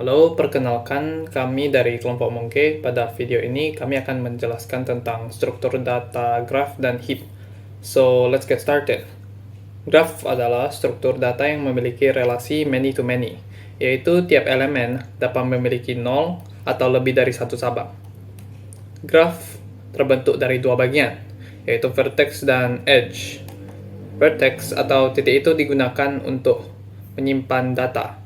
Halo, perkenalkan kami dari kelompok Mongke. Pada video ini kami akan menjelaskan tentang struktur data graph dan heap. So, let's get started. Graph adalah struktur data yang memiliki relasi many to many, yaitu tiap elemen dapat memiliki 0 atau lebih dari satu cabang. Graph terbentuk dari dua bagian, yaitu vertex dan edge. Vertex atau titik itu digunakan untuk menyimpan data.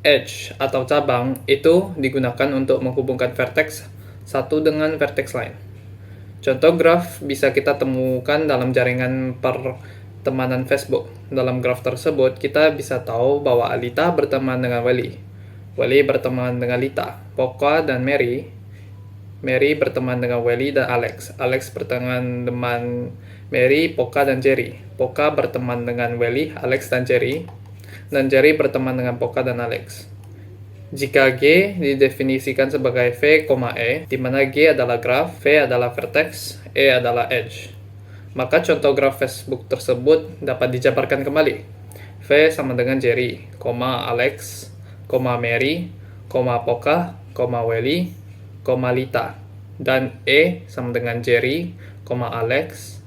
Edge atau cabang itu digunakan untuk menghubungkan vertex satu dengan vertex lain. Contoh graph bisa kita temukan dalam jaringan pertemanan Facebook. Dalam graph tersebut, kita bisa tahu bahwa Alita berteman dengan Welly. Welly berteman dengan Lita. Poka dan Mary. Mary berteman dengan Welly dan Alex. Alex berteman dengan Mary, Poka, dan Jerry. Poka berteman dengan Welly, Alex, dan Jerry. Dan Jerry berteman dengan Poka dan Alex. Jika G didefinisikan sebagai V, E, di mana G adalah graph, V adalah vertex, E adalah edge, maka contoh graph Facebook tersebut dapat dijabarkan kembali. V sama dengan Jerry, Alex, Mary, Poka, Welly, Lita, dan E sama dengan Jerry, Alex,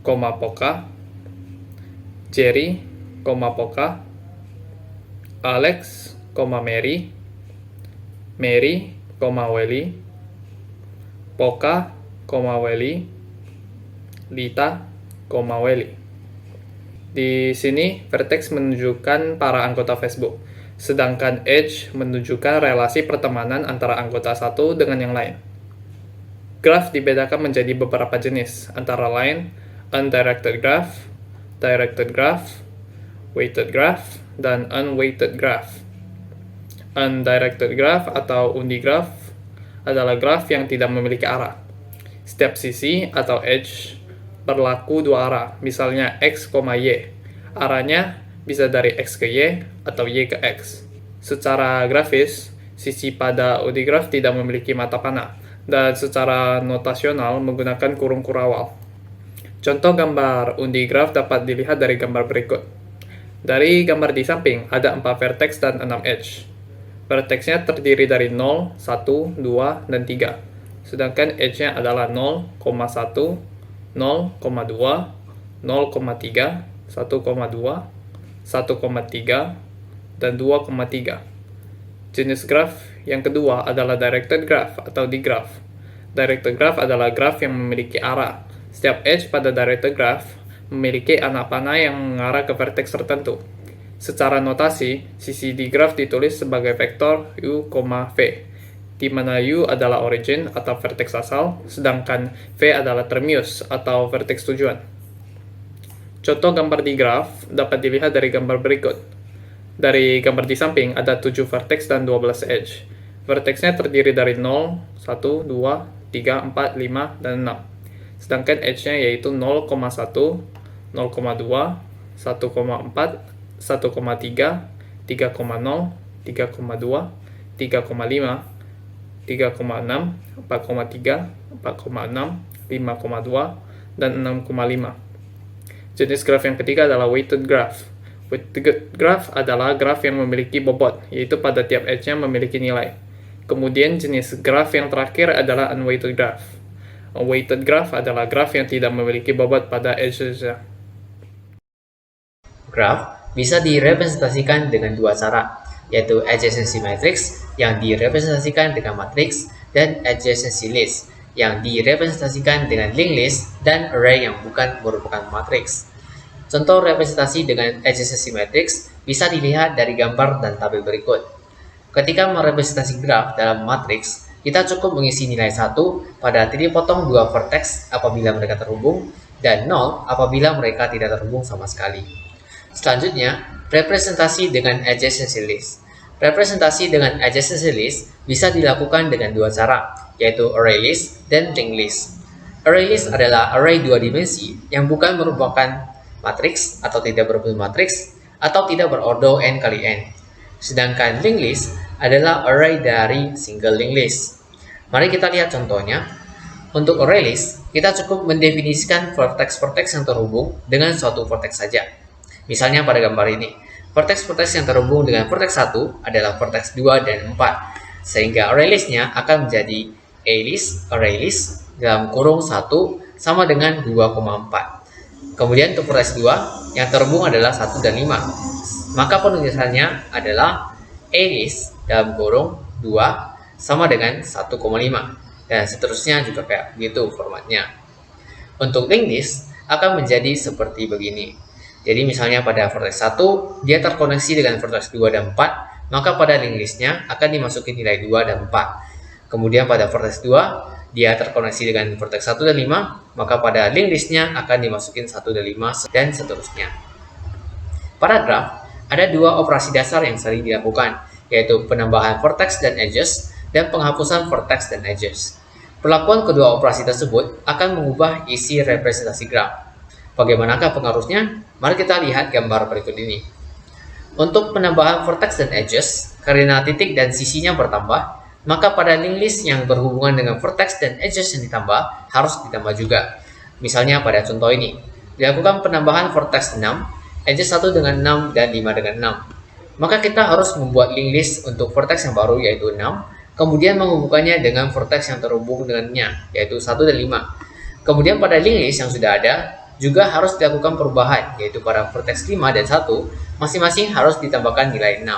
Poka, Jerry, Poka, Alex, Mary, Welly, Poka, Welly, Lita, Welly. Di sini, vertex menunjukkan para anggota Facebook, sedangkan edge menunjukkan relasi pertemanan antara anggota satu dengan yang lain. Graph dibedakan menjadi beberapa jenis, antara lain undirected graph, directed graph, weighted graph, dan unweighted graph. Undirected graph atau undi graph adalah graph yang tidak memiliki arah. Setiap sisi atau edge berlaku dua arah, misalnya x, y. Arahnya bisa dari x ke y atau y ke x. Secara grafis, sisi pada undi graph tidak memiliki mata panah, dan secara notasional menggunakan kurung kurawal. Contoh gambar undi graph dapat dilihat dari gambar berikut. Dari gambar di samping, ada 4 vertex dan 6 edge. Vertexnya terdiri dari 0, 1, 2, dan 3. Sedangkan edge-nya adalah 0,1, 0,2, 0,3, 1,2, 1,3, dan 2,3. Jenis graph yang kedua adalah directed graph atau digraph. Directed graph adalah graph yang memiliki arah. Setiap edge pada directed graph memiliki anak panah yang mengarah ke vertex tertentu. Secara notasi, sisi di graph ditulis sebagai vektor U, V, di mana U adalah origin atau vertex asal, sedangkan V adalah terminus atau vertex tujuan. Contoh gambar di graph dapat dilihat dari gambar berikut. Dari gambar di samping ada 7 vertex dan 12 edge. Vertexnya terdiri dari 0, 1, 2, 3, 4, 5, dan 6. Sedangkan edge-nya yaitu 0,1, 0,2, 1,4, 1,3, 3,0, 3,2, 3,5, 3,6, 4,3, 4,6, 5,2, dan 6,5. Jenis graph yang ketiga adalah weighted graph. Weighted graph adalah graph yang memiliki bobot, yaitu pada tiap edge-nya memiliki nilai. Kemudian jenis graph yang terakhir adalah unweighted graph. Unweighted graph adalah graph yang tidak memiliki bobot pada edges-nya. Graph bisa direpresentasikan dengan dua cara, yaitu adjacency matrix yang direpresentasikan dengan matriks dan adjacency list yang direpresentasikan dengan linked list dan array yang bukan merupakan matriks. Contoh representasi dengan adjacency matrix bisa dilihat dari gambar dan tabel berikut. Ketika merepresentasi graph dalam matriks, kita cukup mengisi nilai 1 pada titik potong dua vertex apabila mereka terhubung dan 0 apabila mereka tidak terhubung sama sekali. Selanjutnya, representasi dengan adjacency list. Representasi dengan adjacency list bisa dilakukan dengan dua cara, yaitu array list dan linked list. Array list adalah array dua dimensi yang bukan merupakan matriks atau tidak berbentuk matriks atau tidak berordo n kali n. Sedangkan linked list adalah array dari single linked list. Mari kita lihat contohnya. Untuk array list, kita cukup mendefinisikan vertex-vertex yang terhubung dengan suatu vertex saja. Misalnya pada gambar ini, Vertex-vertex yang terhubung dengan vertex 1 adalah vertex 2 dan 4, sehingga array list-nya akan menjadi A-list, array list, dalam kurung 1 sama dengan 2,4. Kemudian untuk vertex 2 yang terhubung adalah 1 dan 5, maka penulisannya adalah A-list dalam kurung 2 sama dengan 1,5, dan seterusnya juga kayak begitu formatnya. Untuk linked list akan menjadi seperti begini. Jadi misalnya pada vertex 1 dia terkoneksi dengan vertex 2 dan 4, maka pada linked list-nya akan dimasukin nilai 2 dan 4. Kemudian pada vertex 2 dia terkoneksi dengan vertex 1 dan 5, maka pada linked list-nya akan dimasukin 1 dan 5 dan seterusnya. Pada graf ada dua operasi dasar yang sering dilakukan, yaitu penambahan vertex dan edges dan penghapusan vertex dan edges. Perlakuan kedua operasi tersebut akan mengubah isi representasi graf. Bagaimanakah pengaruhnya? Mari kita lihat gambar berikut ini. Untuk penambahan vertex dan edges, karena titik dan sisinya bertambah, maka pada linked list yang berhubungan dengan vertex dan edges yang ditambah harus ditambah juga. Misalnya pada contoh ini, dilakukan penambahan vertex 6, edges 1 dengan 6 dan 5 dengan 6. Maka kita harus membuat linked list untuk vertex yang baru yaitu 6, kemudian menghubungkannya dengan vertex yang terhubung dengannya yaitu 1 dan 5. Kemudian pada linked list yang sudah ada juga harus dilakukan perubahan, yaitu pada vertex 5 dan 1 masing-masing harus ditambahkan nilai 6.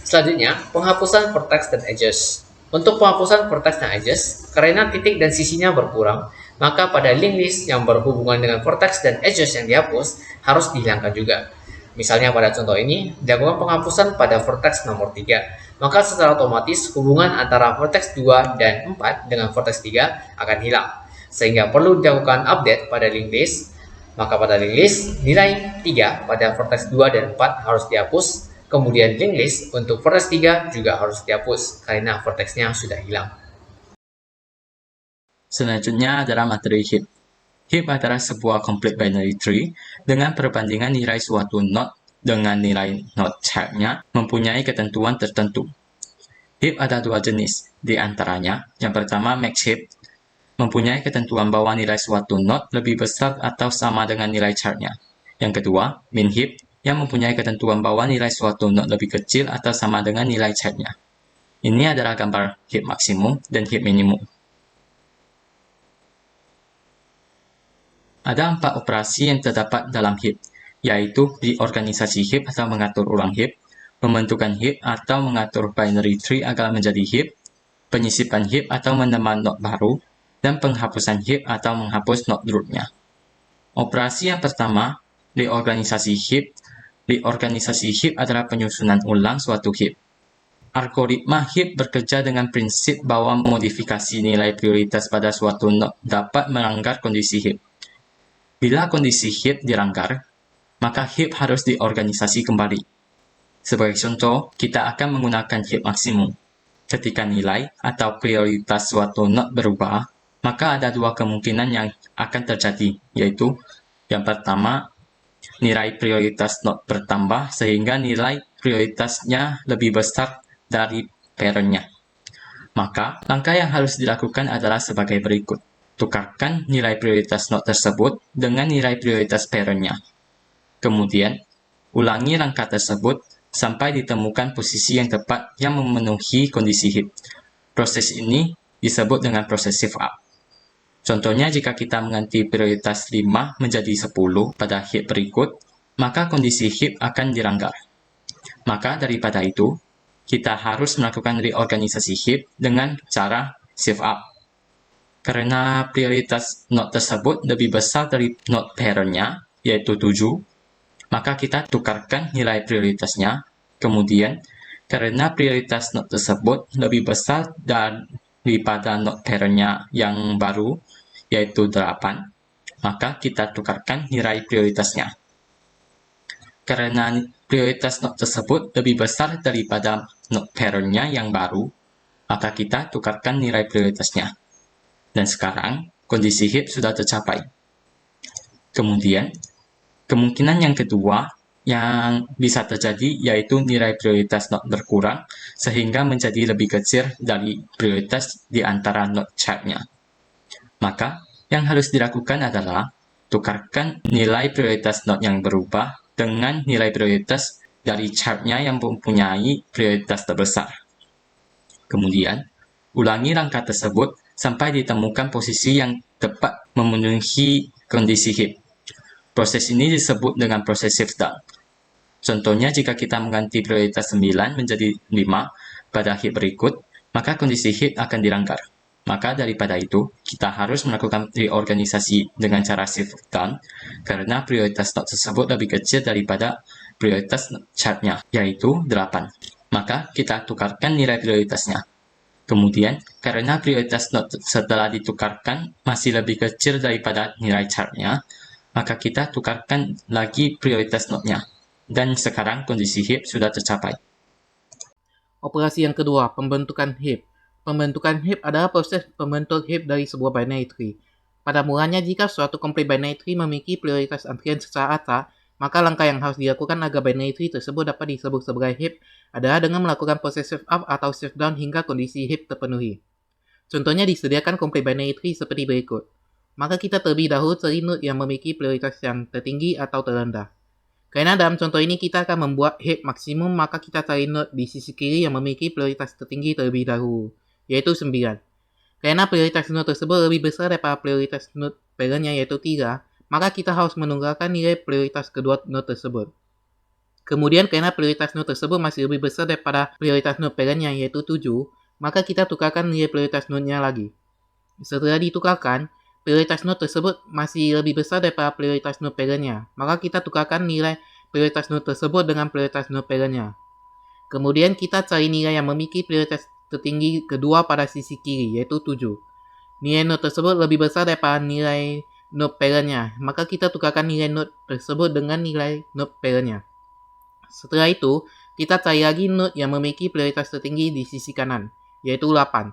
Selanjutnya, penghapusan vertex dan edges. Untuk penghapusan vertex dan edges, karena titik dan sisinya berkurang, maka pada linked list yang berhubungan dengan vertex dan edges yang dihapus harus dihilangkan juga. Misalnya pada contoh ini, dilakukan penghapusan pada vertex nomor 3, maka secara otomatis hubungan antara vertex 2 dan 4 dengan vertex 3 akan hilang, sehingga perlu dilakukan update pada linked list. Maka pada linked list, nilai 3 pada vertex 2 dan 4 harus dihapus, kemudian linked list untuk vertex 3 juga harus dihapus karena vertexnya sudah hilang. Selanjutnya adalah materi heap. Heap adalah sebuah complete binary tree dengan perbandingan nilai suatu node dengan nilai node type-nya mempunyai ketentuan tertentu. Heap ada dua jenis, di antaranya yang pertama max heap, mempunyai ketentuan bahwa nilai suatu node lebih besar atau sama dengan nilai chart-nya. Yang kedua, min heap, yang mempunyai ketentuan bahwa nilai suatu node lebih kecil atau sama dengan nilai chart-nya. Ini adalah gambar heap maksimum dan heap minimum. Ada 4 operasi yang terdapat dalam heap, yaitu reorganisasi heap atau mengatur ulang heap, pembentukan heap atau mengatur binary tree agar menjadi heap, penyisipan heap atau menambah node baru, dan penghapusan heap atau menghapus node root-nya. Operasi yang pertama, reorganisasi heap. Reorganisasi heap adalah penyusunan ulang suatu heap. Algoritma heap bekerja dengan prinsip bahwa modifikasi nilai prioritas pada suatu node dapat melanggar kondisi heap. Bila kondisi heap dilanggar, maka heap harus diorganisasi kembali. Sebagai contoh, kita akan menggunakan heap maksimum. Ketika nilai atau prioritas suatu node berubah, maka ada dua kemungkinan yang akan terjadi, yaitu yang pertama, nilai prioritas node bertambah sehingga nilai prioritasnya lebih besar dari parent-nya. Maka, langkah yang harus dilakukan adalah sebagai berikut. Tukarkan nilai prioritas node tersebut dengan nilai prioritas parent-nya. Kemudian, ulangi langkah tersebut sampai ditemukan posisi yang tepat yang memenuhi kondisi heap. Proses ini disebut dengan proses shift up. Contohnya, jika kita mengganti prioritas 5 menjadi 10 pada heap berikut, maka kondisi heap akan dilanggar. Maka daripada itu, kita harus melakukan reorganisasi heap dengan cara shift up. Karena prioritas node tersebut lebih besar dari node parent-nya, yaitu 7, maka kita tukarkan nilai prioritasnya. Kemudian, karena prioritas node tersebut lebih besar daripada node parent-nya yang baru, yaitu 8, maka kita tukarkan nilai prioritasnya. Karena prioritas node tersebut lebih besar daripada node parent-nya yang baru, maka kita tukarkan nilai prioritasnya. Dan sekarang, kondisi heap sudah tercapai. Kemudian, kemungkinan yang kedua yang bisa terjadi yaitu nilai prioritas node berkurang sehingga menjadi lebih kecil dari prioritas di antara node type-nya. Maka, yang harus dilakukan adalah tukarkan nilai prioritas node yang berubah dengan nilai prioritas dari chartnya yang mempunyai prioritas terbesar. Kemudian, ulangi langkah tersebut sampai ditemukan posisi yang tepat memenuhi kondisi heap. Proses ini disebut dengan proses shift down. Contohnya, jika kita mengganti prioritas 9 menjadi 5 pada heap berikut, maka kondisi heap akan dilanggar. Maka daripada itu, kita harus melakukan reorganisasi dengan cara shift down karena prioritas node tersebut lebih kecil daripada prioritas chartnya, yaitu 8. Maka kita tukarkan nilai prioritasnya. Kemudian, karena prioritas node setelah ditukarkan masih lebih kecil daripada nilai chartnya, maka kita tukarkan lagi prioritas node-nya. Dan sekarang kondisi heap sudah tercapai. Operasi yang kedua, pembentukan heap. Pembentukan heap adalah proses pembentuk heap dari sebuah binary tree. Pada mulanya, jika suatu complete binary tree memiliki prioritas antrian secara acak, maka langkah yang harus dilakukan agar binary tree tersebut dapat disebut sebagai heap adalah dengan melakukan proses shift up atau shift down hingga kondisi heap terpenuhi. Contohnya disediakan complete binary tree seperti berikut. Maka kita terlebih dahulu cari node yang memiliki prioritas yang tertinggi atau terendah. Karena dalam contoh ini kita akan membuat heap maksimum, maka kita cari node di sisi kiri yang memiliki prioritas tertinggi terlebih dahulu, yaitu 9. Karena prioritas node tersebut lebih besar daripada prioritas node parentnya yaitu 3, maka kita harus menunggalkan nilai prioritas kedua node tersebut. Kemudian karena prioritas node tersebut masih lebih besar daripada prioritas node parentnya yaitu 7, maka kita tukarkan nilai prioritas node-nya lagi. Setelah ditukarkan, prioritas node tersebut masih lebih besar daripada prioritas node parentnya, maka kita tukarkan nilai prioritas node tersebut dengan prioritas node parentnya. Kemudian kita cari nilai yang memiliki prioritas tertinggi kedua pada sisi kiri, yaitu 7. Nilai node tersebut lebih besar daripada nilai node parentnya, maka kita tukarkan nilai node tersebut dengan nilai node parentnya. Setelah itu, kita cari lagi node yang memiliki prioritas tertinggi di sisi kanan, yaitu 8.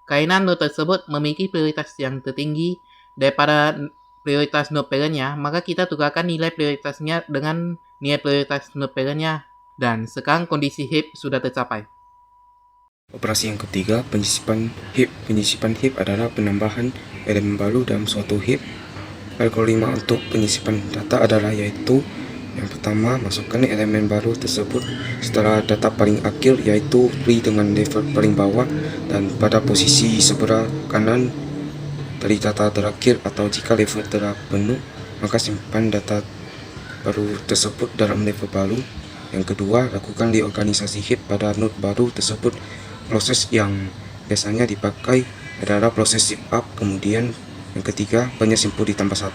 Karena node tersebut memiliki prioritas yang tertinggi daripada prioritas node parentnya, maka kita tukarkan nilai prioritasnya dengan nilai prioritas node parentnya, dan sekarang kondisi heap sudah tercapai. Operasi yang ketiga, penyisipan heap. Penyisipan heap adalah penambahan elemen baru dalam suatu heap. Algoritma untuk penyisipan data adalah yaitu yang pertama, masukkan elemen baru tersebut setelah data paling akhir, yaitu free dengan level paling bawah dan pada posisi sebelah kanan dari data terakhir, atau jika level telah penuh, maka simpan data baru tersebut dalam level baru. Yang kedua, lakukan reorganisasi heap pada node baru tersebut. Proses yang biasanya dipakai adalah proses shift up. Kemudian yang ketiga, banyak simpul ditambah 1.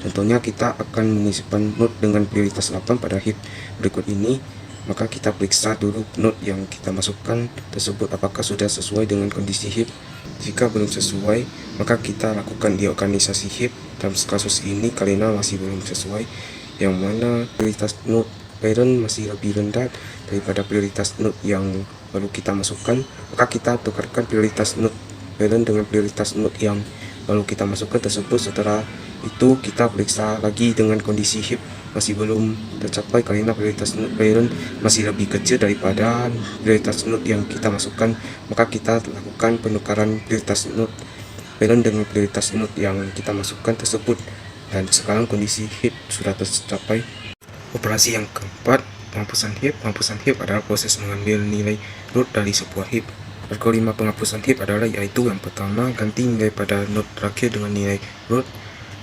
Contohnya kita akan menyimpan node dengan prioritas 8 pada heap berikut ini. Maka kita periksa dulu node yang kita masukkan tersebut apakah sudah sesuai dengan kondisi heap. Jika belum sesuai, maka kita lakukan reorganisasi heap. Dalam kasus ini karena masih belum sesuai, yang mana prioritas node parent masih lebih rendah daripada prioritas node yang baru kita masukkan, maka kita tukarkan prioritas node parent dengan prioritas node yang baru kita masukkan tersebut. Setelah itu kita periksa lagi dengan kondisi heap masih belum tercapai karena prioritas node parent masih lebih kecil daripada prioritas node yang kita masukkan, maka kita lakukan penukaran prioritas node parent dengan prioritas node yang kita masukkan tersebut, dan sekarang kondisi heap sudah tercapai. Operasi yang keempat, penghapusan heap. Penghapusan heap adalah proses mengambil nilai root dari sebuah heap. Algoritma penghapusan heap adalah yaitu yang pertama, ganti nilai pada node terakhir dengan nilai root.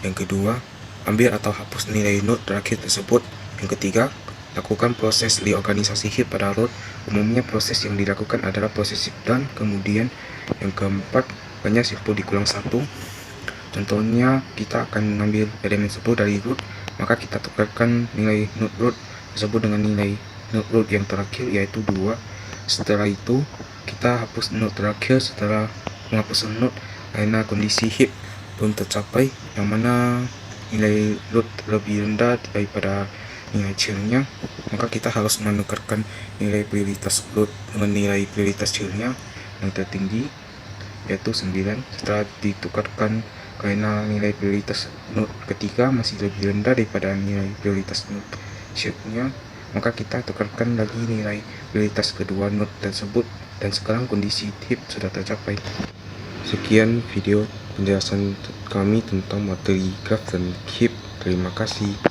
Yang kedua, ambil atau hapus nilai node terakhir tersebut. Yang ketiga, lakukan proses reorganisasi heap pada root. Umumnya proses yang dilakukan adalah proses shift down. Kemudian yang keempat, banyak simpul dikurang 1. Contohnya kita akan mengambil elemen tersebut dari root, maka kita tukarkan nilai node root tersebut dengan nilai node root yang terakhir yaitu 2. Setelah itu kita hapus node terakhir setelah penghapusan node karena kondisi heap belum tercapai, yang mana nilai root lebih rendah daripada nilai childnya, maka kita harus menukarkan nilai prioritas root dengan nilai prioritas childnya yang tertinggi yaitu 9. Setelah ditukarkan karena nilai prioritas node ketiga masih lebih rendah daripada nilai prioritas node childnya, maka kita tukarkan lagi nilai prioritas kedua node tersebut, dan sekarang kondisi heap sudah tercapai. Sekian video penjelasan kami tentang materi graph dan heap. Terima kasih.